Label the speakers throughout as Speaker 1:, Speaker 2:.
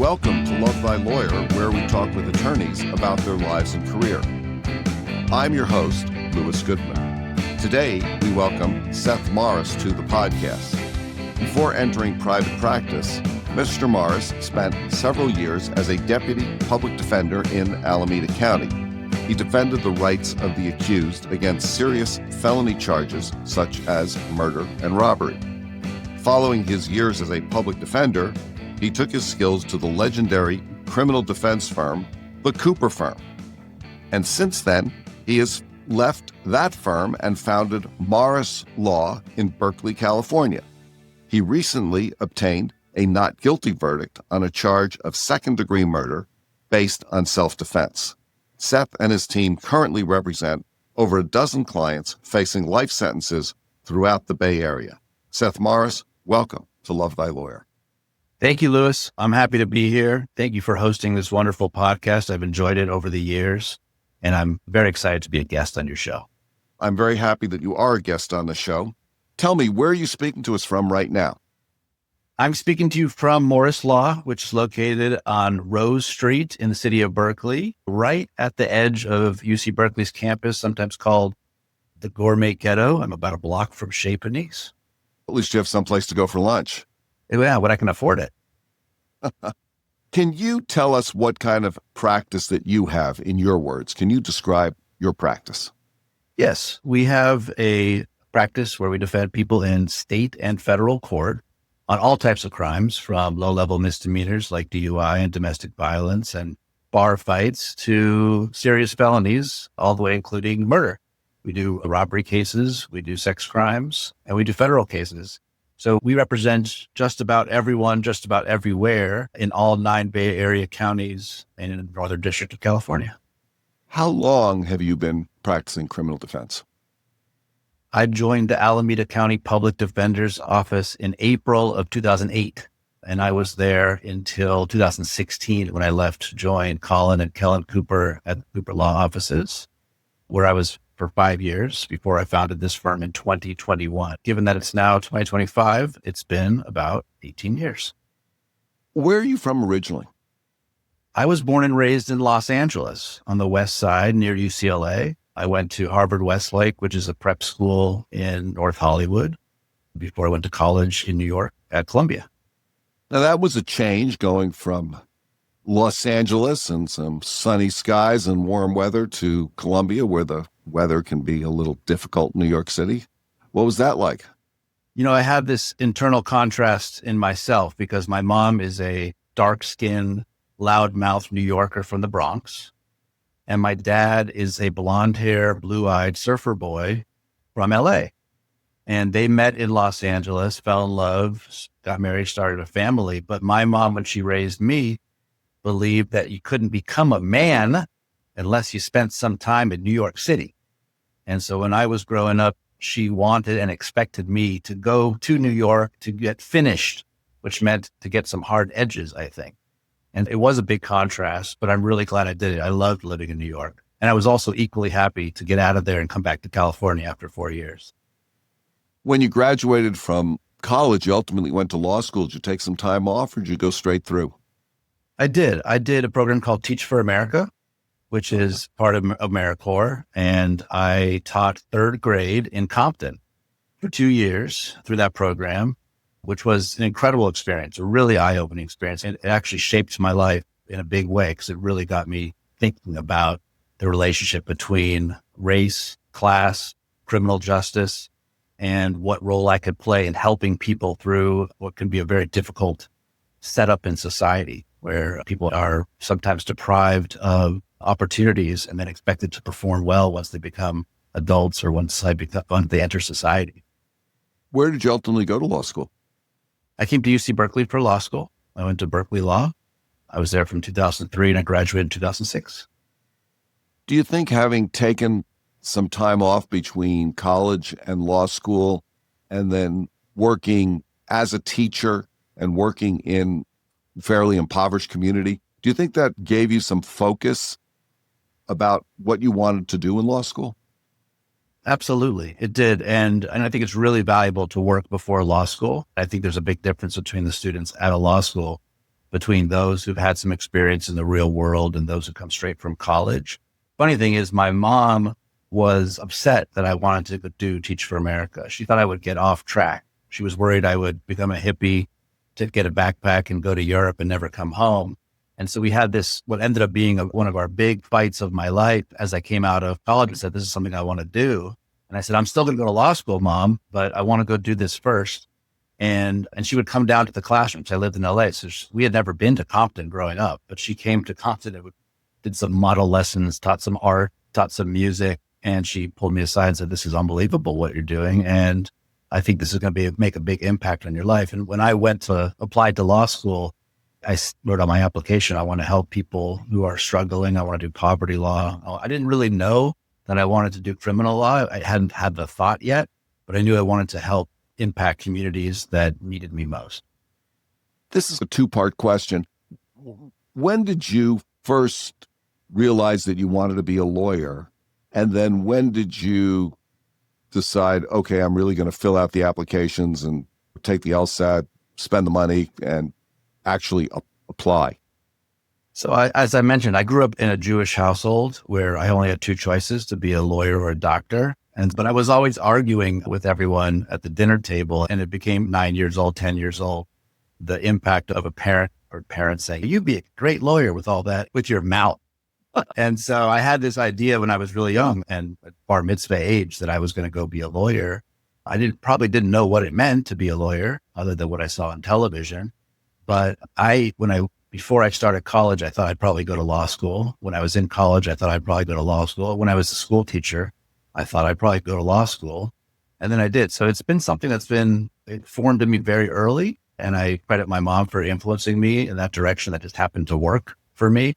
Speaker 1: Welcome to Love Thy Lawyer, where we talk with attorneys about their lives and career. I'm your host, Louis Goodman. Today, we welcome Seth Morris to the podcast. Before entering private practice, Mr. Morris spent several years as a deputy public defender in Alameda County. He defended the rights of the accused against serious felony charges such as murder and robbery. Following his years as a public defender, he took his skills to the legendary criminal defense firm, the Cooper Firm. And since then, he has left that firm and founded Morris Law in Berkeley, California. He recently obtained a not guilty verdict on a charge of second-degree murder based on self-defense. Seth and his team currently represent over a dozen clients facing life sentences throughout the Bay Area. Seth Morris, welcome to Love Thy Lawyer.
Speaker 2: Thank you, Louis. I'm happy to be here. Thank you for hosting this wonderful podcast. I've enjoyed it over the years, and I'm very excited to be a guest on your show.
Speaker 1: I'm very happy that you are a guest on the show. Tell me, where are you speaking to us from right now?
Speaker 2: I'm speaking to you from Morris Law, which is located on Rose Street in the city of Berkeley, right at the edge of UC Berkeley's campus, sometimes called the Gourmet Ghetto. I'm about a block from Chez Panisse.
Speaker 1: At least you have someplace to go for lunch.
Speaker 2: Yeah, when I can afford it.
Speaker 1: Can you tell us what kind of practice that you have, in your words? Can you describe your practice?
Speaker 2: Yes, we have a practice where we defend people in state and federal court on all types of crimes, from low-level misdemeanors like DUI and domestic violence and bar fights to serious felonies, all the way including murder. We do robbery cases, we do sex crimes, and we do federal cases. So we represent just about everyone, just about everywhere in all 9 Bay Area counties and in the Northern District of California.
Speaker 1: How long have you been practicing criminal defense?
Speaker 2: I joined the Alameda County Public Defender's Office in April of 2008, and I was there until 2016 when I left to join Colin and Kellen Cooper at the Cooper Law offices, where I was for 5 years before I founded this firm in 2021. Given that it's now 2025, it's been about 18 years.
Speaker 1: Where are you from originally?
Speaker 2: I was born and raised in Los Angeles on the west side near UCLA. I went to Harvard Westlake, which is a prep school in North Hollywood, before I went to college in New York at Columbia.
Speaker 1: Now, that was a change, going from Los Angeles and some sunny skies and warm weather to Columbia, where the weather can be a little difficult in New York City. What was that like?
Speaker 2: You know, I have this internal contrast in myself because my mom is a dark-skinned, loud-mouthed New Yorker from the Bronx. And my dad is a blonde-haired, blue-eyed surfer boy from LA. And they met in Los Angeles, fell in love, got married, started a family. But my mom, when she raised me, believed that you couldn't become a man unless you spent some time in New York City. And so when I was growing up, she wanted and expected me to go to New York to get finished, which meant to get some hard edges, I think. And it was a big contrast, but I'm really glad I did it. I loved living in New York. And I was also equally happy to get out of there and come back to California after 4 years.
Speaker 1: When you graduated from college, you ultimately went to law school. Did you take some time off, or did you go straight through?
Speaker 2: I did. I did a program called Teach for America, which is part of AmeriCorps. And I taught 3rd grade in Compton for 2 years through that program, which was an incredible experience, a really eye-opening experience. And it actually shaped my life in a big way because it really got me thinking about the relationship between race, class, criminal justice, and what role I could play in helping people through what can be a very difficult setup in society, where people are sometimes deprived of opportunities and then expected to perform well once they become adults or once they enter society.
Speaker 1: Where did you ultimately go to law school?
Speaker 2: I came to UC Berkeley for law school. I went to Berkeley Law. I was there from 2003 and I graduated in 2006.
Speaker 1: Do you think having taken some time off between college and law school and then working as a teacher and working in fairly impoverished community, do you think that gave you some focus about what you wanted to do in law school?
Speaker 2: Absolutely. It did. And I think it's really valuable to work before law school. I think there's a big difference between the students at a law school between those who've had some experience in the real world and those who come straight from college. Funny thing is, my mom was upset that I wanted to do Teach for America. She thought I would get off track. She was worried I would become a hippie, to get a backpack and go to Europe and never come home. And so we had this, what ended up being one of our big fights of my life as I came out of college and said, this is something I want to do. And I said, I'm still going to go to law school, Mom, but I want to go do this first. And she would come down to the classrooms. I lived in LA. So we had never been to Compton growing up, but she came to Compton and did some model lessons, taught some art, taught some music. And she pulled me aside and said, this is unbelievable what you're doing. And I think this is going to make a big impact on your life. And when I went to apply to law school, I wrote on my application, I want to help people who are struggling. I want to do poverty law. I didn't really know that I wanted to do criminal law. I hadn't had the thought yet, but I knew I wanted to help impact communities that needed me most.
Speaker 1: This is a two-part question. When did you first realize that you wanted to be a lawyer? And then when did you decide, okay, I'm really going to fill out the applications and take the LSAT, spend the money, and actually apply?
Speaker 2: So as I mentioned, I grew up in a Jewish household where I only had two choices, to be a lawyer or a doctor. But I was always arguing with everyone at the dinner table, and it became 9 years old, 10 years old, the impact of a parent or parents saying, you'd be a great lawyer with all that, with your mouth. And so I had this idea when I was really young and at bar mitzvah age that I was going to go be a lawyer. I probably didn't know what it meant to be a lawyer other than what I saw on television. But before I started college, I thought I'd probably go to law school. When I was in college, I thought I'd probably go to law school. When I was a school teacher, I thought I'd probably go to law school. And then I did. So it's been something it formed in me very early. And I credit my mom for influencing me in that direction. That just happened to work for me.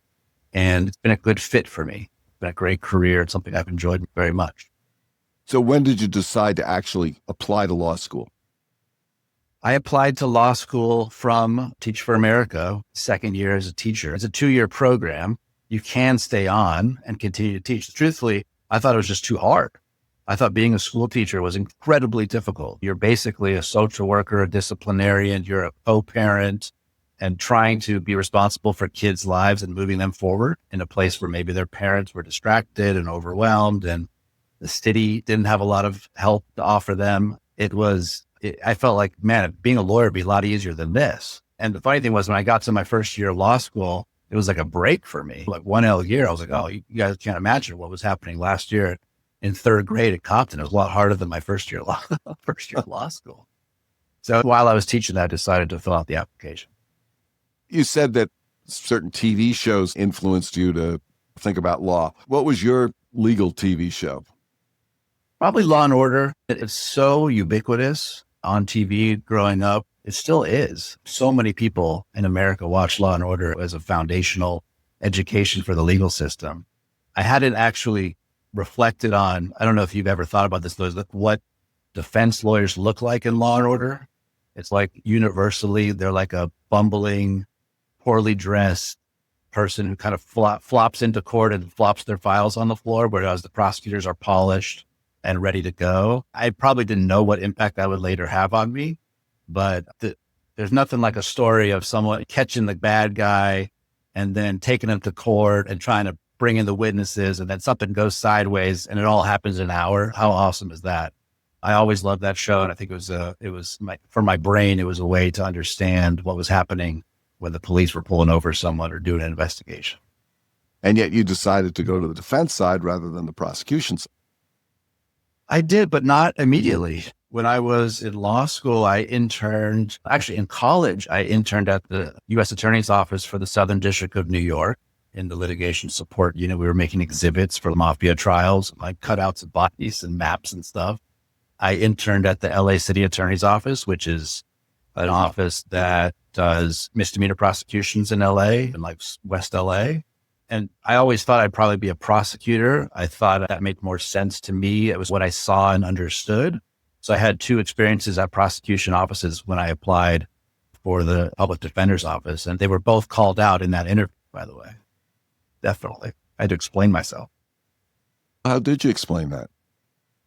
Speaker 2: And it's been a good fit for me. It's been a great career. It's something I've enjoyed very much.
Speaker 1: So when did you decide to actually apply to law school?
Speaker 2: I applied to law school from Teach for America, second year as a teacher. It's a 2-year program. You can stay on and continue to teach. Truthfully, I thought it was just too hard. I thought being a school teacher was incredibly difficult. You're basically a social worker, a disciplinarian, you're a co-parent, and trying to be responsible for kids' lives and moving them forward in a place where maybe their parents were distracted and overwhelmed and the city didn't have a lot of help to offer them. I felt like, man, being a lawyer would be a lot easier than this. And the funny thing was, when I got to my first year of law school, it was like a break for me. Like 1L year, I was like, oh, you guys can't imagine what was happening last year in third grade at Compton. It was a lot harder than my first year of law school. So while I was teaching that, I decided to fill out the application.
Speaker 1: You said that certain TV shows influenced you to think about law. What was your legal TV show?
Speaker 2: Probably Law and Order. It's so ubiquitous on TV growing up. It still is. So many people in America watch Law and Order as a foundational education for the legal system. I hadn't actually reflected on, I don't know if you've ever thought about this, what defense lawyers look like in Law and Order. It's like universally, they're like a bumbling, poorly dressed person who kind of flops into court and flops their files on the floor, whereas the prosecutors are polished and ready to go. I probably didn't know what impact that would later have on me, but there's nothing like a story of someone catching the bad guy and then taking him to court and trying to bring in the witnesses, and then something goes sideways and it all happens in an hour. How awesome is that? I always loved that show. And I think for my brain, it was a way to understand what was happening when the police were pulling over someone or doing an investigation.
Speaker 1: And yet you decided to go to the defense side rather than the prosecution side.
Speaker 2: I did, but not immediately. When I was in law school, in college, I interned at the U.S. Attorney's Office for the Southern District of New York in the litigation support unit. We were making exhibits for mafia trials, like cutouts of bodies and maps and stuff. I interned at the LA City Attorney's Office, which is an office that does misdemeanor prosecutions in LA and like West LA. And I always thought I'd probably be a prosecutor. I thought that made more sense to me. It was what I saw and understood. So I had 2 experiences at prosecution offices when I applied for the public defender's office. And they were both called out in that interview, by the way. Definitely. I had to explain myself.
Speaker 1: How did you explain that?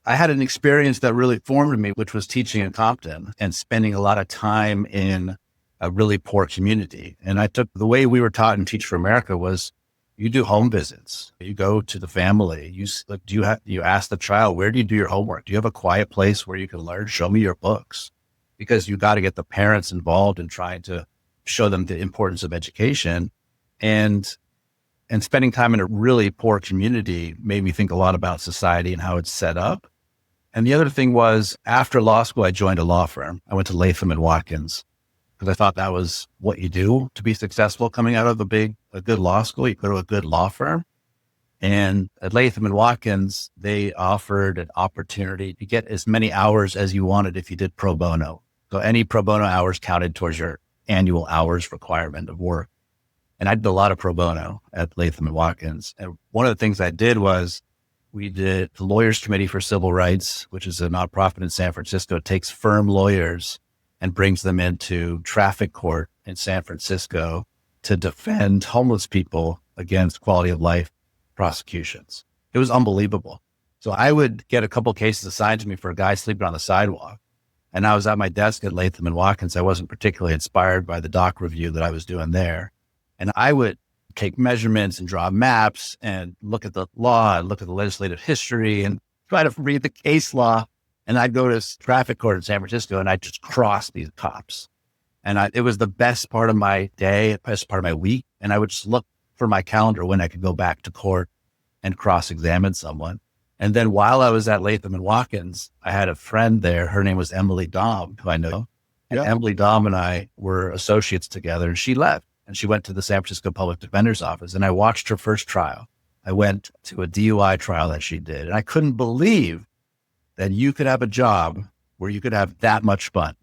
Speaker 2: I had an experience that really formed me, which was teaching in Compton and spending a lot of time in a really poor community. And I took the way we were taught in Teach for America was you do home visits. You go to the family. You ask the child, where do you do your homework? Do you have a quiet place where you can learn? Show me your books. Because you got to get the parents involved in trying to show them the importance of education. And spending time in a really poor community made me think a lot about society and how it's set up. And the other thing was, after law school, I joined a law firm. I went to Latham and Watkins because I thought that was what you do to be successful coming out of a good law school. You go to a good law firm. And at Latham and Watkins, they offered an opportunity to get as many hours as you wanted if you did pro bono. So any pro bono hours counted towards your annual hours requirement of work. And I did a lot of pro bono at Latham and Watkins. And one of the things I did was we did the Lawyers Committee for Civil Rights, which is a nonprofit in San Francisco. It takes firm lawyers and brings them into traffic court in San Francisco to defend homeless people against quality of life prosecutions. It was unbelievable. So I would get a couple cases assigned to me for a guy sleeping on the sidewalk. And I was at my desk at Latham and Watkins. I wasn't particularly inspired by the doc review that I was doing there. And I would take measurements and draw maps and look at the law and look at the legislative history and try to read the case law. And I'd go to traffic court in San Francisco and I'd just cross these cops. And it was the best part of my day, best part of my week. And I would just look for my calendar when I could go back to court and cross-examine someone. And then while I was at Latham and Watkins, I had a friend there. Her name was Emily Dahm, who I know. And Emily Dahm and I were associates together, and she left. And she went to the San Francisco Public Defender's Office. And I watched her first trial. I went to a DUI trial that she did. And I couldn't believe that you could have a job where you could have that much fun.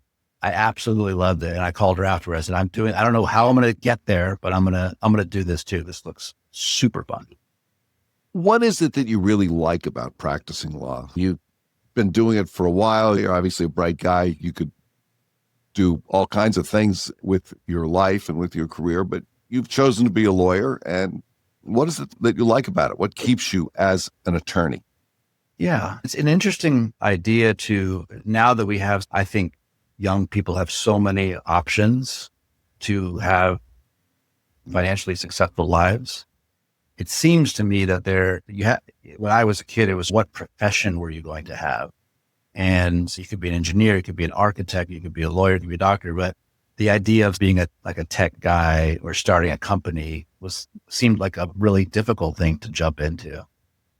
Speaker 2: I absolutely loved it. And I called her afterwards. And I don't know how I'm going to get there, but I'm going to do this too. This looks super fun.
Speaker 1: What is it that you really like about practicing law? You've been doing it for a while. You're obviously a bright guy. You could do all kinds of things with your life and with your career, but you've chosen to be a lawyer. And what is it that you like about it? What keeps you as an attorney?
Speaker 2: Yeah, it's an interesting idea now that we have, I think young people have so many options to have financially successful lives. It seems to me that when I was a kid, it was what profession were you going to have? And you could be an engineer, you could be an architect, you could be a lawyer, you could be a doctor, but the idea of being a tech guy or starting a company seemed like a really difficult thing to jump into.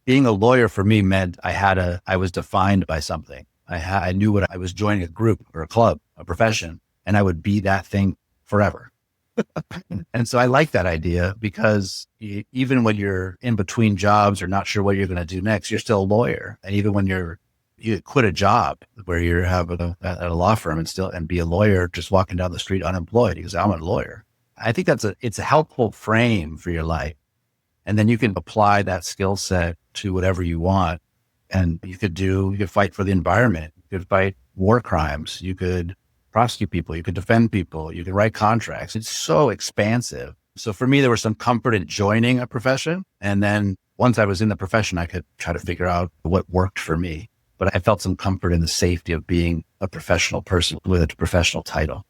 Speaker 2: Being a lawyer for me meant I was defined by something. I knew I was joining a group or a club, a profession, and I would be that thing forever. And so I like that idea because even when you're in between jobs or not sure what you're going to do next, you're still a lawyer. And even when you quit a job where you're at a law firm and be a lawyer, just walking down the street unemployed, because I'm a lawyer. I think it's a helpful frame for your life. And then you can apply that skill set to whatever you want. And you could fight for the environment. You could fight war crimes. You could prosecute people. You could defend people. You could write contracts. It's so expansive. So for me, there was some comfort in joining a profession. And then once I was in the profession, I could try to figure out what worked for me. But I felt some comfort in the safety of being a professional person with a professional title.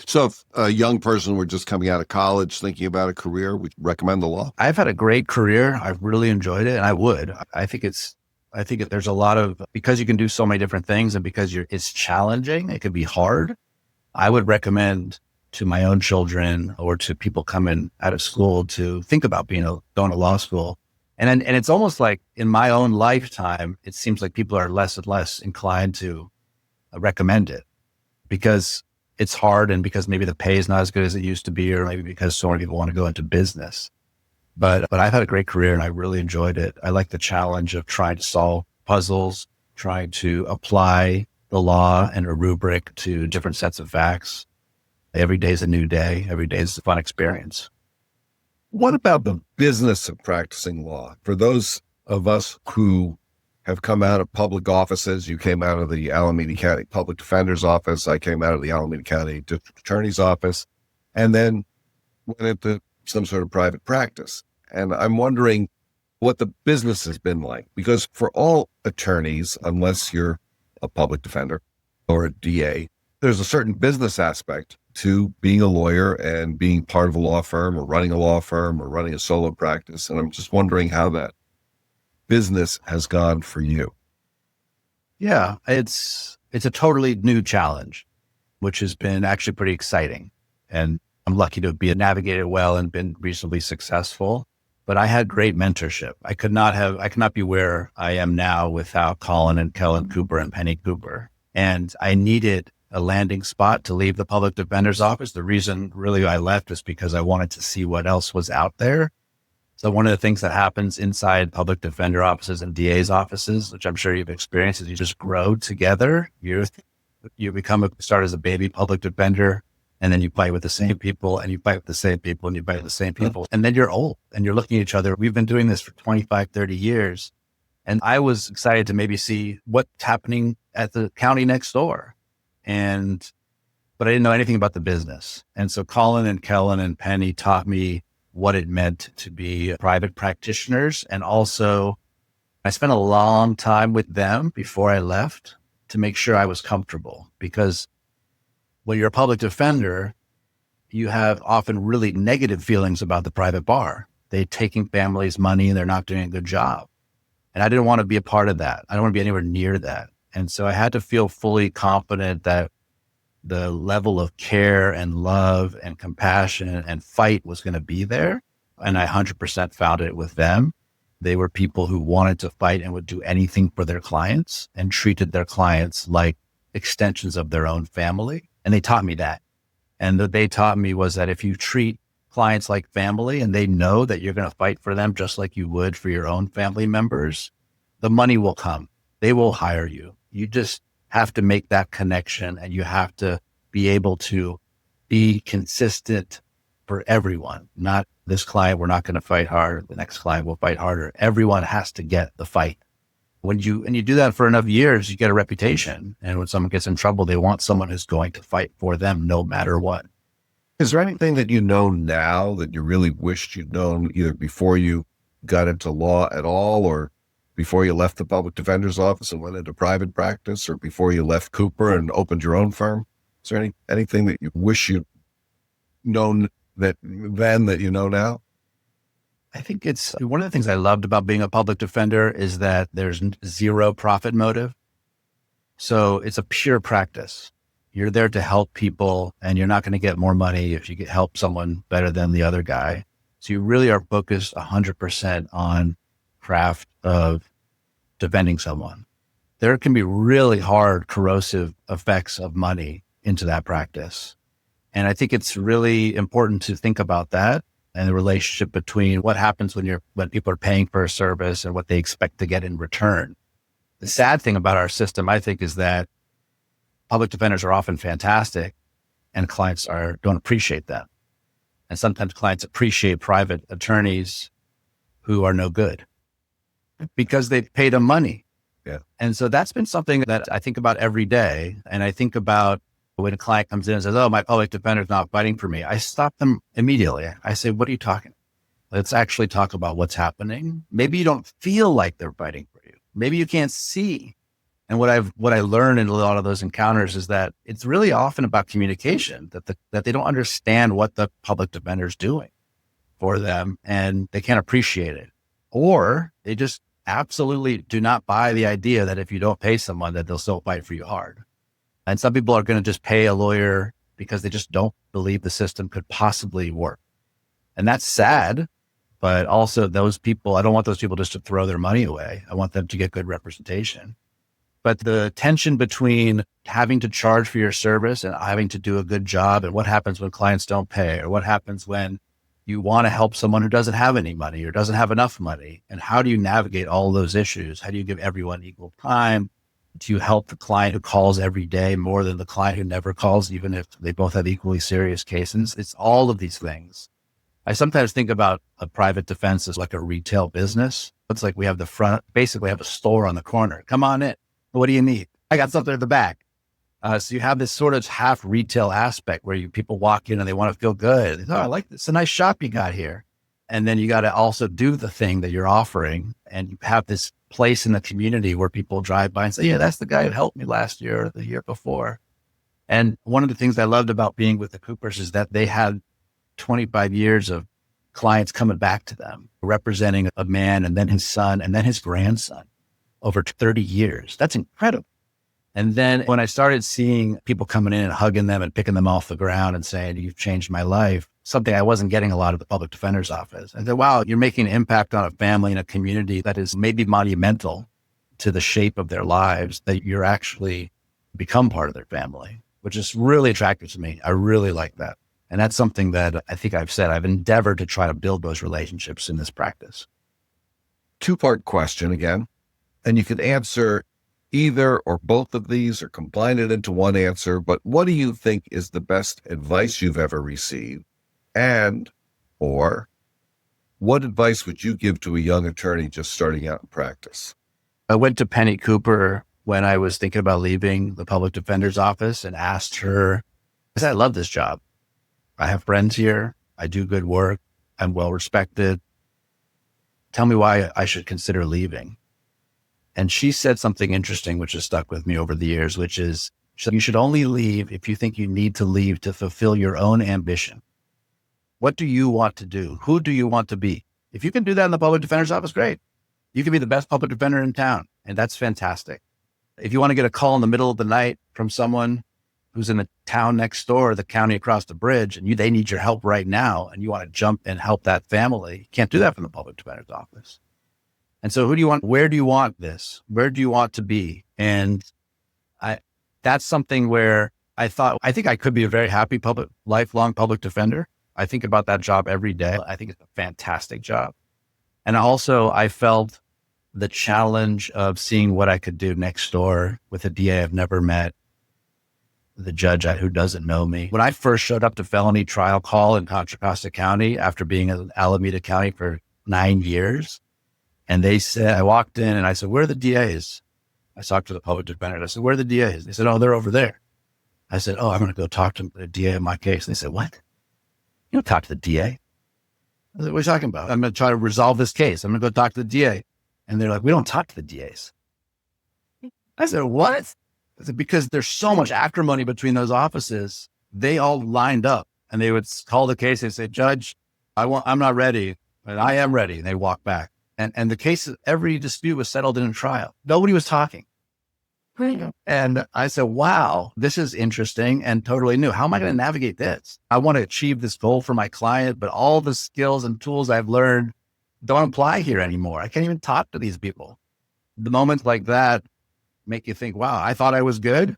Speaker 1: So if a young person were just coming out of college thinking about a career, would you recommend the law?
Speaker 2: I've had a great career. I've really enjoyed it. And I would. I think there's a lot of, because you can do so many different things and because it's challenging, it can be hard. I would recommend to my own children or to people coming out of school to think about going to law school. And it's almost like in my own lifetime, it seems like people are less and less inclined to recommend it because it's hard and because maybe the pay is not as good as it used to be, or maybe because so many people want to go into business. But I've had a great career and I really enjoyed it. I like the challenge of trying to solve puzzles, trying to apply the law and a rubric to different sets of facts. Every day is a new day. Every day is a fun experience.
Speaker 1: What about the business of practicing law? For those of us who have come out of public offices, you came out of the Alameda County Public Defender's Office, I came out of the Alameda County District Attorney's Office, and then went into some sort of private practice. And I'm wondering what the business has been like, because for all attorneys, unless you're a public defender or a DA, there's a certain business aspect to being a lawyer and being part of a law firm or running a law firm or running a solo practice. And I'm just wondering how that business has gone for you.
Speaker 2: Yeah, it's a totally new challenge, which has been actually pretty exciting. And I'm lucky to be navigated well and been reasonably successful. But I had great mentorship. I could not be where I am now without Colin and Kellen Cooper and Penny Cooper. And I needed a landing spot to leave the public defender's office. The reason really I left was because I wanted to see what else was out there. So one of the things that happens inside public defender offices and DA's offices, which I'm sure you've experienced, is you just grow together. You start as a baby public defender, and then you fight with the same people, and you fight with the same people, and you fight with the same people. And then you're old and you're looking at each other. We've been doing this for 25, 30 years. And I was excited to maybe see what's happening at the county next door. But I didn't know anything about the business. And so Colin and Kellen and Penny taught me what it meant to be private practitioners. And also I spent a long time with them before I left to make sure I was comfortable, because when you're a public defender, you have often really negative feelings about the private bar. They're taking families' money and they're not doing a good job. And I didn't want to be a part of that. I don't want to be anywhere near that. And so I had to feel fully confident that the level of care and love and compassion and fight was going to be there. And I 100% found it with them. They were people who wanted to fight and would do anything for their clients and treated their clients like extensions of their own family. And they taught me that. And what they taught me was that if you treat clients like family and they know that you're going to fight for them just like you would for your own family members, the money will come. They will hire you. You just have to make that connection, and you have to be able to be consistent for everyone. Not this client, we're not going to fight hard. The next client will fight harder. Everyone has to get the fight. When you do that for enough years, you get a reputation. And when someone gets in trouble, they want someone who's going to fight for them no matter what.
Speaker 1: Is there anything that you know now that you really wished you'd known either before you got into law at all, or before you left the public defender's office and went into private practice, or before you left Cooper and opened your own firm? Is there anything that you wish you'd known that you know now?
Speaker 2: I think it's one of the things I loved about being a public defender is that there's zero profit motive. So it's a pure practice. You're there to help people, and you're not going to get more money if you can help someone better than the other guy. So you really are focused 100% on craft of defending someone. There can be really hard corrosive effects of money into that practice. And I think it's really important to think about that and the relationship between what happens when people are paying for a service and what they expect to get in return. The sad thing about our system, I think, is that public defenders are often fantastic and clients don't appreciate them. And sometimes clients appreciate private attorneys who are no good because they've paid them money.
Speaker 1: Yeah.
Speaker 2: And so that's been something that I think about every day. And I think about when a client comes in and says, "Oh, my public defender's not fighting for me," I stop them immediately. I say, "What are you talking about? Let's actually talk about what's happening. Maybe you don't feel like they're fighting for you. Maybe you can't see." And what I learned in a lot of those encounters is that it's really often about communication, that they don't understand what the public defender is doing for them and they can't appreciate it. Or they just absolutely do not buy the idea that if you don't pay someone, that they'll still fight for you hard. And some people are going to just pay a lawyer because they just don't believe the system could possibly work. And that's sad, but also those people, I don't want those people just to throw their money away. I want them to get good representation. But the tension between having to charge for your service and having to do a good job, and what happens when clients don't pay, or what happens when you want to help someone who doesn't have any money or doesn't have enough money, and how do you navigate all those issues? How do you give everyone equal time? Do you help the client who calls every day more than the client who never calls, even if they both have equally serious cases? It's all of these things. I sometimes think about a private defense as like a retail business. It's like we have the front, basically have a store on the corner. Come on in. What do you need? I got something at the back. So you have this sort of half retail aspect where people walk in and they want to feel good. They say, "Oh, I like this. It's a nice shop you got here." And then you got to also do the thing that you're offering. And you have this place in the community where people drive by and say, "Yeah, that's the guy who helped me last year or the year before." And one of the things I loved about being with the Coopers is that they had 25 years of clients coming back to them, representing a man and then his son and then his grandson over 30 years. That's incredible. And then when I started seeing people coming in and hugging them and picking them off the ground and saying, you've changed my life, something I wasn't getting a lot of the public defender's office. I said, wow, you're making an impact on a family and a community that is maybe monumental to the shape of their lives, that you're actually become part of their family, which is really attractive to me. I really like that. And that's something that I think I've said, I've endeavored to try to build those relationships in this practice.
Speaker 1: Two-part question again, and you could answer either or both of these or combine it into one answer, but what do you think is the best advice you've ever received? And, or what advice would you give to a young attorney just starting out in practice?
Speaker 2: I went to Penny Cooper when I was thinking about leaving the public defender's office and asked her, I said, I love this job. I have friends here. I do good work. I'm well respected. Tell me why I should consider leaving. And she said something interesting, which has stuck with me over the years, which is, you should only leave if you think you need to leave to fulfill your own ambition. What do you want to do? Who do you want to be? If you can do that in the public defender's office, great. You can be the best public defender in town, and that's fantastic. If you want to get a call in the middle of the night from someone who's in the town next door, the county across the bridge, and they need your help right now, and you want to jump and help that family, you can't do that from the public defender's office. And so who do you want? Where do you want this? Where do you want to be? And that's something where I think I could be a very happy lifelong public defender. I think about that job every day. I think it's a fantastic job. And also I felt the challenge of seeing what I could do next door with a DA I've never met, the judge who doesn't know me. When I first showed up to felony trial call in Contra Costa County after being in Alameda County for 9 years, and they said, I walked in and I said, where are the DAs? I talked to the public defender. I said, where are the DAs? They said, oh, they're over there. I said, oh, I'm going to go talk to the DA in my case. And they said, what? You don't talk to the DA. I said, what are you talking about? I'm going to try to resolve this case. I'm going to go talk to the DA. And they're like, we don't talk to the DAs. I said, what? I said, because there's so much acrimony between those offices. They all lined up and they would call the case. They say, Judge, I'm not ready, but I am ready. And they walk back. And the case, every dispute was settled in a trial. Nobody was talking. And I said, wow, this is interesting and totally new. How am I going to navigate this? I want to achieve this goal for my client, but all the skills and tools I've learned don't apply here anymore. I can't even talk to these people. The moments like that make you think, wow, I thought I was good.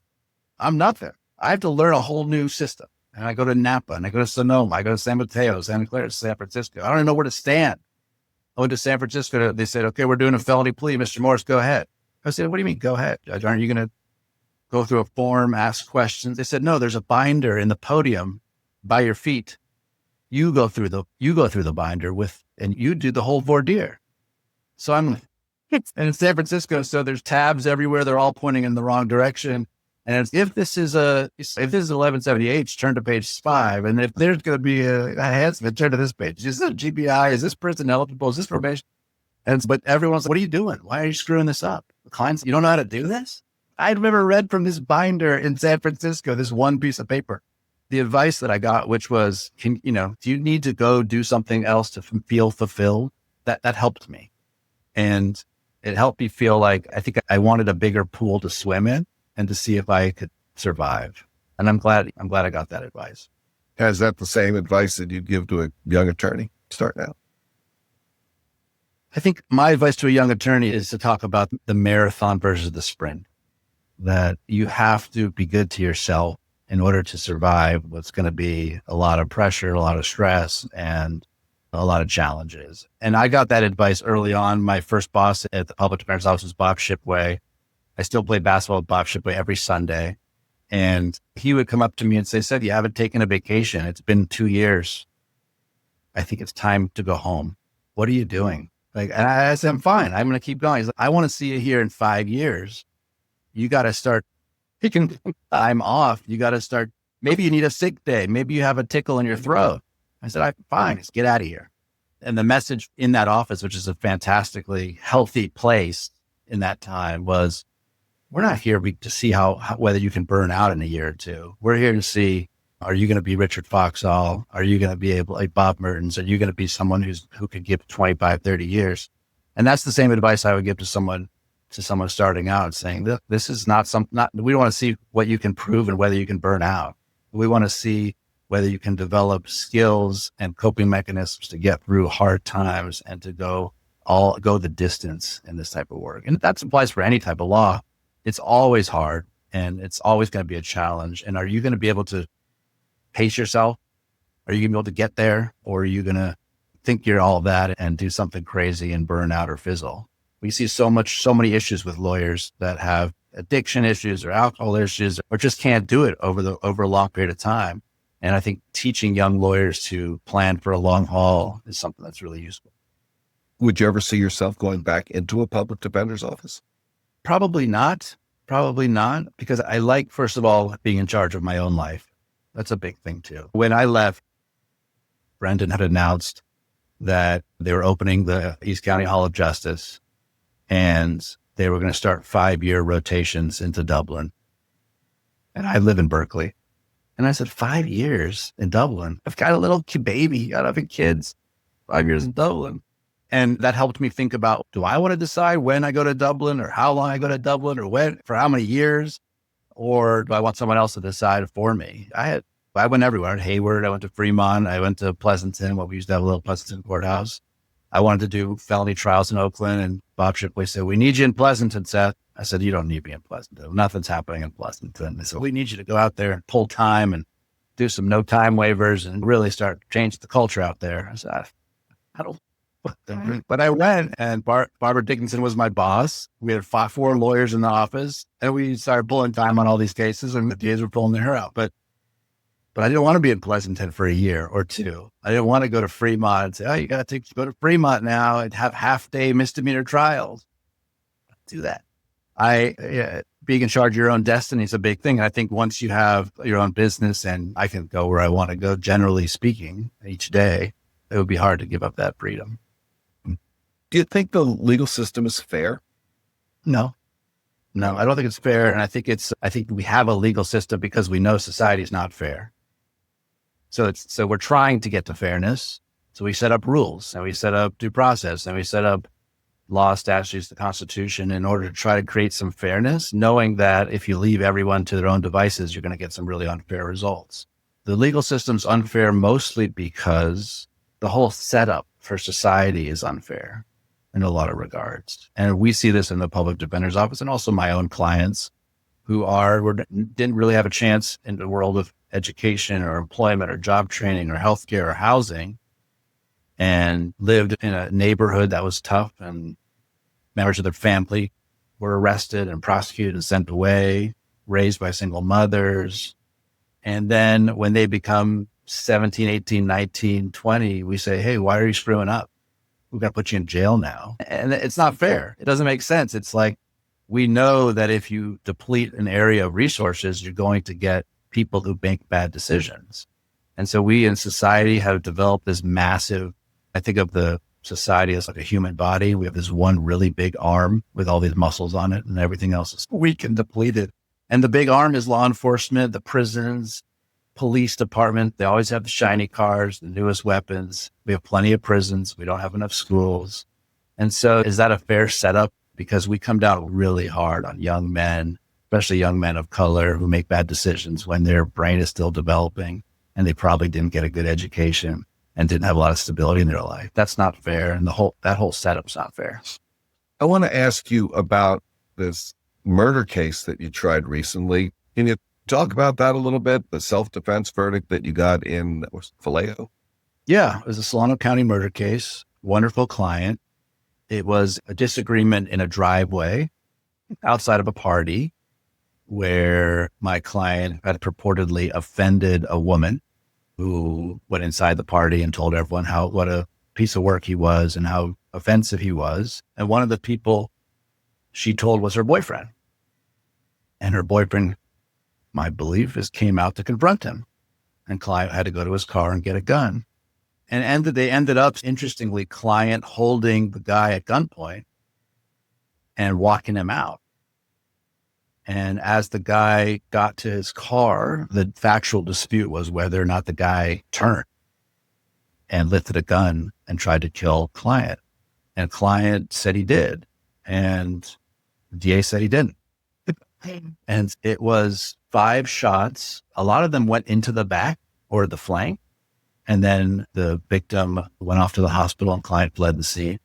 Speaker 2: I'm nothing. I have to learn a whole new system. And I go to Napa and I go to Sonoma. I go to San Mateo, Santa Clara, San Francisco. I don't even know where to stand. I went to San Francisco. They said, okay, we're doing a felony plea. Mr. Morris, go ahead. I said, what do you mean, go ahead, Judge? Aren't you going to go through a form, ask questions? They said, no, there's a binder in the podium by your feet. You go through the binder and you do the whole voir dire. So I'm in San Francisco. So there's tabs everywhere. They're all pointing in the wrong direction. And if this is 1170H, turn to page 5. And if there's going to be a enhancement, turn to this page. Is this a GBI? Is this person eligible? Is this probation? But everyone's like, what are you doing? Why are you screwing this up? The clients, you don't know how to do this? I'd never read from this binder in San Francisco, this one piece of paper. The advice that I got, which was, do you need to go do something else to feel fulfilled? That helped me. And it helped me feel like I think I wanted a bigger pool to swim in and to see if I could survive. And I'm glad I got that advice.
Speaker 1: Is that the same advice that you'd give to a young attorney starting out?
Speaker 2: I think my advice to a young attorney is to talk about the marathon versus the sprint, that you have to be good to yourself in order to survive what's going to be a lot of pressure, a lot of stress, and a lot of challenges. And I got that advice early on. My first boss at the public defender's office was Bob Shipway. I still play basketball with Bob Shipway every Sunday. And he would come up to me and say, Seth, you haven't taken a vacation. It's been 2 years. I think it's time to go home. What are you doing? And I said, I'm fine. I'm going to keep going. He's like, I want to see you here in 5 years. You got to start picking time off. You got to start. Maybe you need a sick day. Maybe you have a tickle in your throat. I said, I'm fine. Just get out of here. And the message in that office, which is a fantastically healthy place in that time, was we're not here to see whether you can burn out in a year or two. We're here to see, are you going to be Richard Foxall? Are you going to be able, like Bob Mertens? Are you going to be someone who could give 25, 30 years? And that's the same advice I would give to someone starting out, saying, this is not we don't want to see what you can prove and whether you can burn out. We want to see whether you can develop skills and coping mechanisms to get through hard times and to go the distance in this type of work. And that applies for any type of law. It's always hard and it's always going to be a challenge. And are you going to be able to pace yourself? Are you going to be able to get there? Or are you going to think you're all that and do something crazy and burn out or fizzle? We see so many issues with lawyers that have addiction issues or alcohol issues or just can't do it over a long period of time. And I think teaching young lawyers to plan for a long haul is something that's really useful.
Speaker 1: Would you ever see yourself going back into a public defender's office?
Speaker 2: Probably not, because I like, first of all, being in charge of my own life. That's a big thing too. When I left, Brendan had announced that they were opening the East County Hall of Justice and they were going to start 5-year rotations into Dublin. And I live in Berkeley. And I said, 5 years in Dublin? I've got a little baby, got having kids, 5 years in Dublin. And that helped me think about, do I want to decide when I go to Dublin or how long I go to Dublin or when, for how many years? Or do I want someone else to decide for me? I went everywhere. I went to Hayward, I went to Fremont, I went to Pleasanton, we used to have a little Pleasanton courthouse. I wanted to do felony trials in Oakland, and Bob Shipley said, we need you in Pleasanton, Seth. I said, you don't need me in Pleasanton. Nothing's happening in Pleasanton. They said, we need you to go out there and pull time and do some no time waivers and really start change the culture out there. I said, I don't. But I went, and Barbara Dickinson was my boss. We had 4 lawyers in the office, and we started pulling time on all these cases, and the DAs were pulling their hair out. But I didn't want to be in Pleasanton for a year or two. I didn't want to go to Fremont and say, oh, you got to go to Fremont now and have half-day misdemeanor trials. Do that. Being in charge of your own destiny is a big thing. I think once you have your own business and I can go where I want to go, generally speaking, each day, it would be hard to give up that freedom.
Speaker 1: Do you think the legal system is fair?
Speaker 2: No, I don't think it's fair. And I think we have a legal system because we know society is not fair. So we're trying to get to fairness. So we set up rules and we set up due process and we set up law, statutes, the Constitution in order to try to create some fairness, knowing that if you leave everyone to their own devices, you're going to get some really unfair results. The legal system's unfair mostly because the whole setup for society is unfair in a lot of regards. And we see this in the public defender's office and also my own clients who didn't really have a chance in the world of education or employment or job training or healthcare or housing, and lived in a neighborhood that was tough, and members of their family were arrested and prosecuted and sent away, raised by single mothers. And then when they become 17, 18, 19, 20, we say, hey, why are you screwing up? We've got to put you in jail now. And it's not fair. It doesn't make sense. It's like, we know that if you deplete an area of resources, you're going to get people who make bad decisions. And so we in society have developed this massive, I think of the society as like a human body. We have this one really big arm with all these muscles on it, and everything else is weak and depleted. And the big arm is law enforcement, the prisons, police department. They always have the shiny cars, the newest weapons. We have plenty of prisons. We don't have enough schools. And so is that a fair setup? Because we come down really hard on young men, especially young men of color who make bad decisions when their brain is still developing and they probably didn't get a good education and didn't have a lot of stability in their life. That's not fair. And that whole setup's not fair.
Speaker 1: I want to ask you about this murder case that you tried recently. Can you talk about that a little bit? The self-defense verdict that you got in Vallejo?
Speaker 2: Yeah, it was a Solano County murder case. Wonderful client. It was a disagreement in a driveway outside of a party where my client had purportedly offended a woman who went inside the party and told everyone what a piece of work he was and how offensive he was. And one of the people she told was her boyfriend. And her boyfriend, my belief is, came out to confront him. And client had to go to his car and get a gun. And they ended up, interestingly, client holding the guy at gunpoint and walking him out. And as the guy got to his car, the factual dispute was whether or not the guy turned and lifted a gun and tried to kill client. And client said he did. And the DA said he didn't. And it was 5 shots. A lot of them went into the back or the flank. And then the victim went off to the hospital and client fled the scene.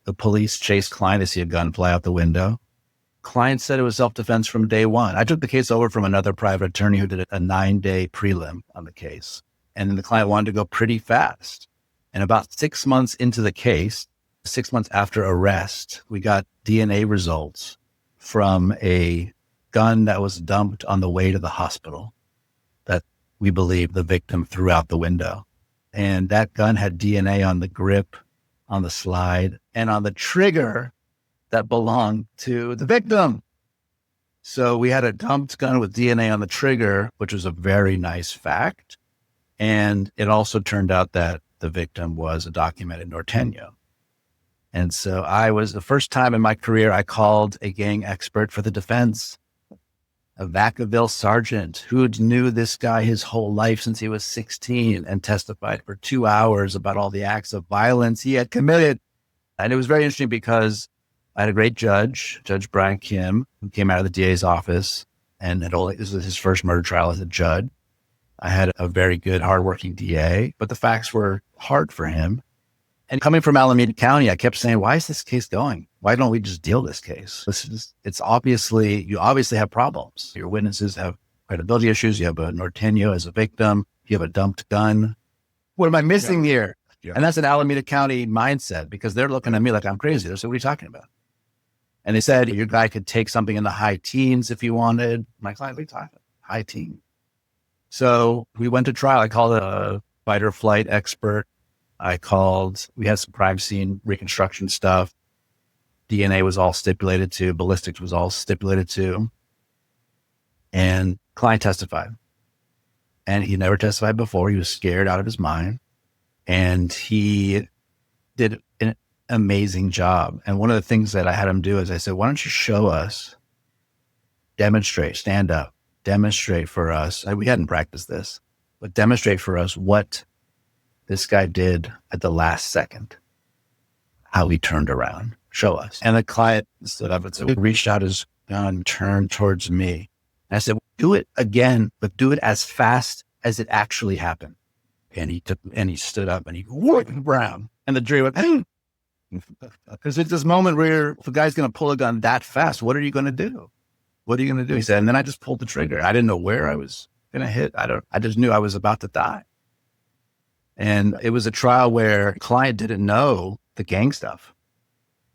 Speaker 2: The police chased client to see a gun fly out the window. Client said it was self-defense from day one. I took the case over from another private attorney who did a 9-day prelim on the case. And then the client wanted to go pretty fast. And about 6 months into the case, 6 months after arrest, we got DNA results from a gun that was dumped on the way to the hospital that we believe the victim threw out the window. And that gun had DNA on the grip, on the slide, and on the trigger that belonged to the victim. So we had a dumped gun with DNA on the trigger, which was a very nice fact. And it also turned out that the victim was a documented Norteño. And so the first time in my career, I called a gang expert for the defense, a Vacaville sergeant who knew this guy his whole life since he was 16 and testified for 2 hours about all the acts of violence he had committed. And it was very interesting because I had a great judge, Judge Brian Kim, who came out of the DA's office and this was his first murder trial as a judge. I had a very good, hardworking DA, but the facts were hard for him. And coming from Alameda County, I kept saying, why is this case going? Why don't we just deal this case? You obviously have problems. Your witnesses have credibility issues. You have a Norteño as a victim. You have a dumped gun. What am I missing here? Yeah. And that's an Alameda County mindset because they're looking at me like I'm crazy. They said, what are you talking about? And they said, your guy could take something in the high teens if he wanted. My client, what are you talking about? High teens. So we went to trial. I called a fight or flight expert. We had some crime scene reconstruction stuff. DNA was all stipulated to, ballistics was all stipulated to. And client testified. And he never testified before. He was scared out of his mind. And he did an amazing job. And one of the things that I had him do is I said, why don't you show us, demonstrate, stand up, demonstrate for us. We hadn't practiced this, but demonstrate for us what this guy did at the last second, how he turned around. Show us. And the client stood up and said, reached out his gun, turned towards me. And I said, do it again, but do it as fast as it actually happened. And he stood up and he went around. And the jury went, hey. Because it's this moment where if a guy's going to pull a gun that fast, what are you going to do? What are you going to do? He said, and then I just pulled the trigger. I didn't know where I was going to hit. I just knew I was about to die. And it was a trial where the client didn't know the gang stuff.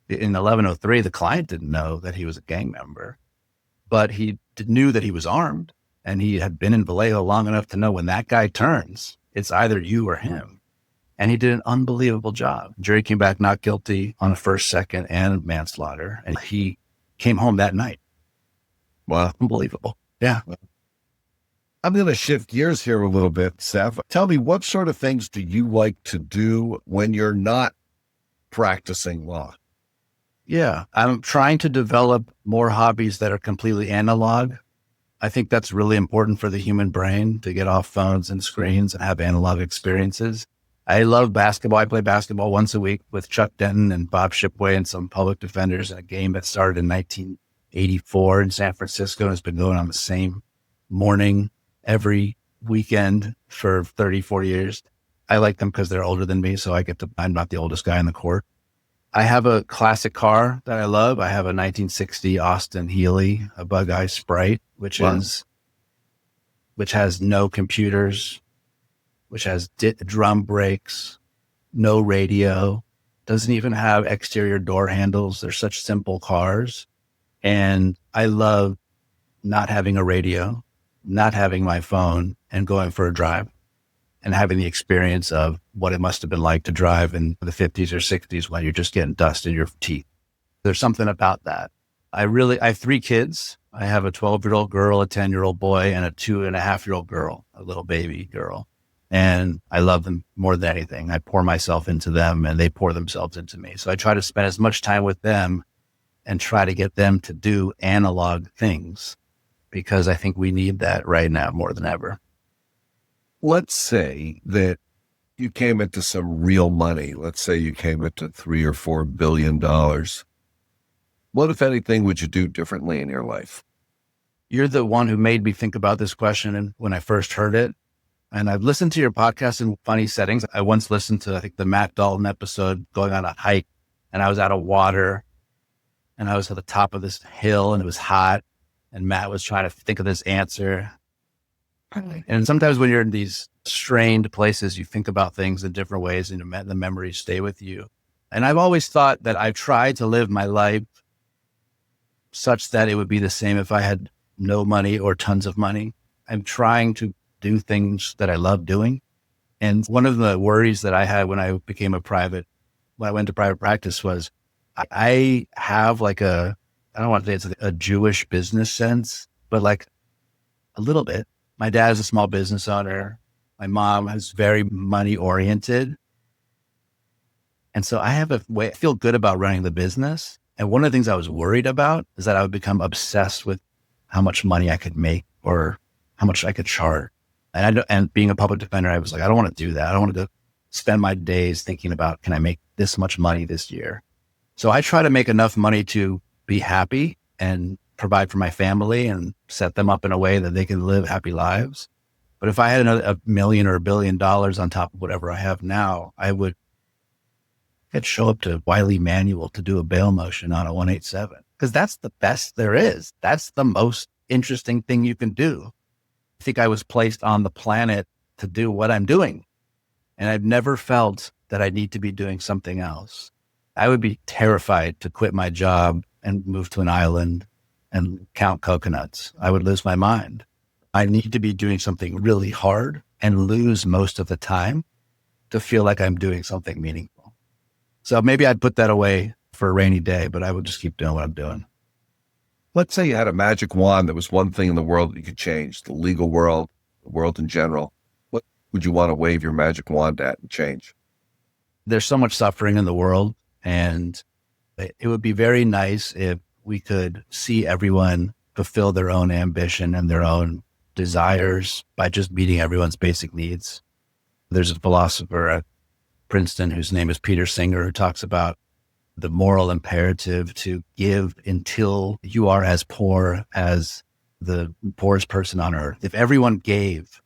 Speaker 2: In 1103, the client didn't know that he was a gang member, but he knew that he was armed and he had been in Vallejo long enough to know when that guy turns, it's either you or him. And he did an unbelievable job. The jury came back not guilty on a first, second, and manslaughter. And he came home that night.
Speaker 1: Wow.
Speaker 2: Unbelievable. Yeah.
Speaker 1: I'm going to shift gears here a little bit, Seth. Tell me, what sort of things do you like to do when you're not practicing law?
Speaker 2: Yeah, I'm trying to develop more hobbies that are completely analog. I think that's really important for the human brain to get off phones and screens and have analog experiences. I love basketball. I play basketball once a week with Chuck Denton and Bob Shipway and some public defenders in a game that started in 1984 in San Francisco and has been going on the same morning every weekend for 30, 40 years. I like them because they're older than me, so I'm not the oldest guy in the court. I have a classic car that I love. I have a 1960 Austin Healey, a Bug-Eye Sprite, which has no computers, which has drum brakes, no radio, doesn't even have exterior door handles. They're such simple cars. And I love not having a radio, not having my phone, and going for a drive and having the experience of what it must have been like to drive in the 50s or 60s when you're just getting dust in your teeth. There's something about that. I have 3 kids. I have a 12-year-old girl, a 10-year-old boy, and a 2.5-year-old girl, a little baby girl. And I love them more than anything. I pour myself into them and they pour themselves into me. So I try to spend as much time with them and try to get them to do analog things because I think we need that right now more than ever.
Speaker 1: Let's say that you came into some real money. Let's say you came into $3 or $4 billion. What, if anything, would you do differently in your life?
Speaker 2: You're the one who made me think about this question and when I first heard it. And I've listened to your podcast in funny settings. I once listened to, I think, the Matt Dalton episode going on a hike, and I was out of water and I was at the top of this hill and it was hot. And Matt was trying to think of this answer. And sometimes when you're in these strained places, you think about things in different ways and the memories stay with you. And I've always thought that I've tried to live my life such that it would be the same if I had no money or tons of money. I'm trying to do things that I love doing. And one of the worries that I had when I went to private practice was I have like I don't want to say it's a Jewish business sense, but like a little bit. My dad is a small business owner. My mom is very money oriented. And so I have a way, I feel good about running the business. And one of the things I was worried about is that I would become obsessed with how much money I could make or how much I could charge. And being a public defender, I was like, I don't want to do that. I don't want to spend my days thinking about, can I make this much money this year? So I try to make enough money to be happy and provide for my family and set them up in a way that they can live happy lives. But if I had $1 million or $1 billion on top of whatever I have now, I'd show up to Wiley Manual to do a bail motion on a 187, because that's the best there is. That's the most interesting thing you can do. I think I was placed on the planet to do what I'm doing. And I've never felt that I need to be doing something else. I would be terrified to quit my job and move to an island and count coconuts. I would lose my mind. I need to be doing something really hard and lose most of the time to feel like I'm doing something meaningful. So maybe I'd put that away for a rainy day, but I would just keep doing what I'm doing.
Speaker 1: Let's say you had a magic wand that was one thing in the world that you could change, the legal world, the world in general. What would you want to wave your magic wand at and change?
Speaker 2: There's so much suffering in the world, and it would be very nice if we could see everyone fulfill their own ambition and their own desires by just meeting everyone's basic needs. There's a philosopher at Princeton whose name is Peter Singer, who talks about the moral imperative to give until you are as poor as the poorest person on earth. If everyone gave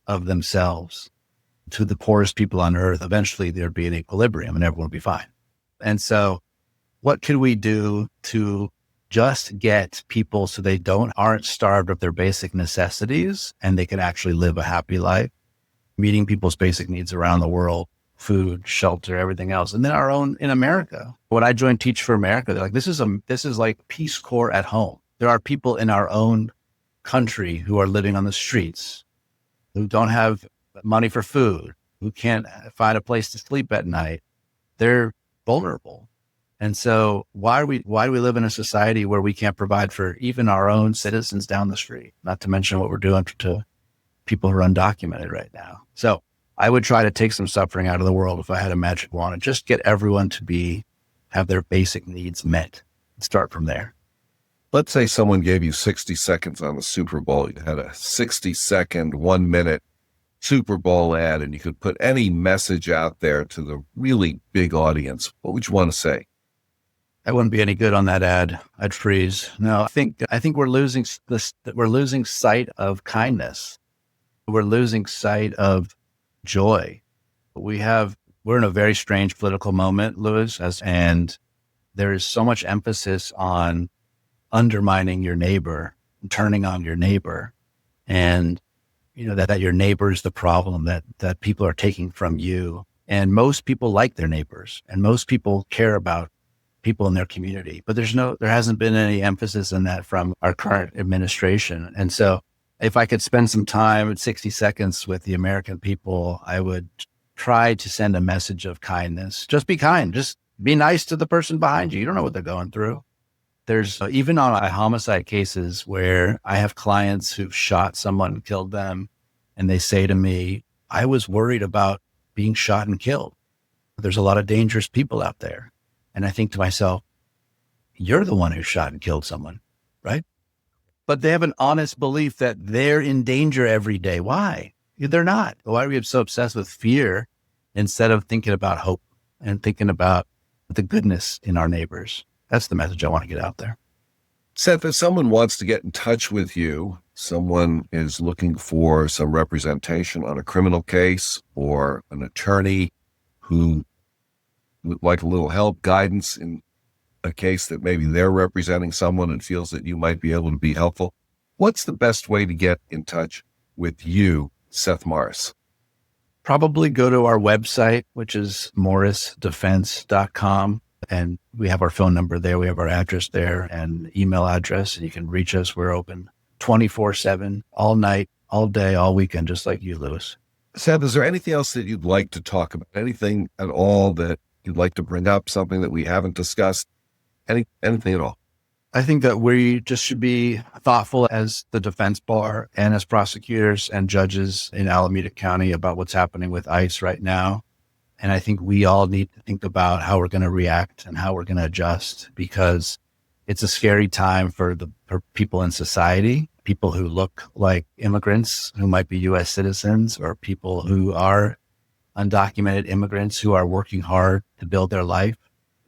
Speaker 2: of themselves to the poorest people on earth, eventually there'd be an equilibrium and everyone would be fine. And so what could we do to just get people so they aren't starved of their basic necessities and they can actually live a happy life, meeting people's basic needs around the world, food, shelter, everything else. And then our own in America. When I joined Teach for America, they're like, this is like Peace Corps at home. There are people in our own country who are living on the streets, who don't have money for food, who can't find a place to sleep at night. They're vulnerable. And so why do we live in a society where we can't provide for even our own citizens down the street? Not to mention what we're doing to people who are undocumented right now. So I would try to take some suffering out of the world if I had a magic wand and just get everyone to have their basic needs met and start from there.
Speaker 1: Let's say someone gave you 60 seconds on the Super Bowl. You had a 60-second, 1-minute Super Bowl ad, and you could put any message out there to the really big audience. What would you want to say?
Speaker 2: I wouldn't be any good on that ad. I'd freeze. No, I think we're losing sight of kindness. We're losing sight of joy. We're in a very strange political moment, Louis, and there is so much emphasis on undermining your neighbor, turning on your neighbor, and that your neighbor is the problem that people are taking from you. And most people like their neighbors, and most people care about people in their community, but there hasn't been any emphasis on that from our current administration. And so if I could spend some time at 60 seconds with the American people, I would try to send a message of kindness. Just be kind. Just be nice to the person behind you. You don't know what they're going through. There's even on homicide cases where I have clients who've shot someone, killed them, and they say to me, I was worried about being shot and killed. There's a lot of dangerous people out there. And I think to myself, you're the one who shot and killed someone, right? but they have an honest belief that they're in danger every day. Why? They're not. Why are we so obsessed with fear instead of thinking about hope and thinking about the goodness in our neighbors? That's the message I want to get out there.
Speaker 1: Seth, if someone wants to get in touch with you, someone is looking for some representation on a criminal case, or an attorney who would like a little help, guidance in a case that maybe they're representing someone and feels that you might be able to be helpful, what's the best way to get in touch with you, Seth Morris?
Speaker 2: Probably go to our website, which is morrisdefense.com. And we have our phone number there. We have our address there and email address, and you can reach us. We're open 24/7, all night, all day, all weekend, just like you, Lewis.
Speaker 1: Seth, is there anything else that you'd like to talk about? Anything at all that you'd like to bring up? Something that we haven't discussed? Anything at all?
Speaker 2: I think that we just should be thoughtful as the defense bar and as prosecutors and judges in Alameda County about what's happening with ICE right now. And I think we all need to think about how we're going to react and how we're going to adjust, because it's a scary time for people in society, people who look like immigrants who might be U.S. citizens, or people who are undocumented immigrants who are working hard to build their life.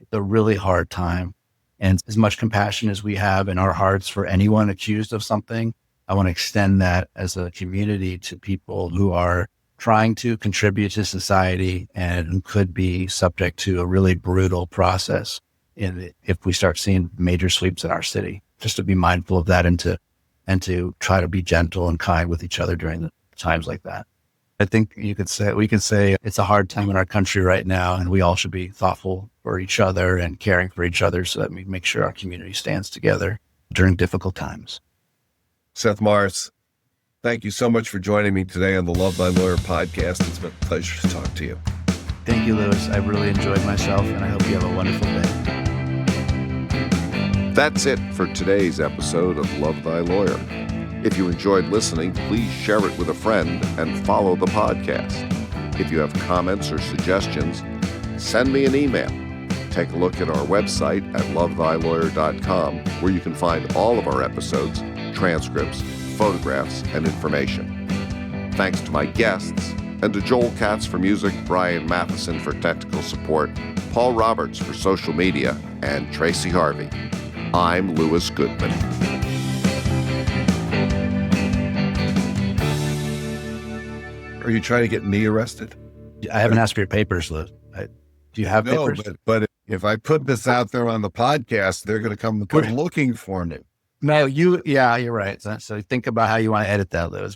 Speaker 2: It's a really hard time. And as much compassion as we have in our hearts for anyone accused of something, I want to extend that as a community to people who are trying to contribute to society and who could be subject to a really brutal process if we start seeing major sweeps in our city. Just to be mindful of that and to try to be gentle and kind with each other during the times like that. I think we could say it's a hard time in our country right now, and we all should be thoughtful for each other and caring for each other so that we make sure our community stands together during difficult times.
Speaker 1: Seth Morris, thank you so much for joining me today on the Love Thy Lawyer podcast. It's been a pleasure to talk to you.
Speaker 2: Thank you, Lewis. I really enjoyed myself, and I hope you have a wonderful day.
Speaker 1: That's it for today's episode of Love Thy Lawyer. If you enjoyed listening, please share it with a friend and follow the podcast. If you have comments or suggestions, send me an email. Take a look at our website at lovethylawyer.com, where you can find all of our episodes, transcripts, photographs, and information. Thanks to my guests, and to Joel Katz for music, Brian Matheson for technical support, Paul Roberts for social media, and Tracy Harvey. I'm Lewis Goodman. Are you trying to get me arrested?
Speaker 2: I haven't asked for your papers, Lewis. Do you have papers?
Speaker 1: But if I put this out there on the podcast, they're going to come looking for me.
Speaker 2: No, you're right. So think about how you want to edit that, Lewis.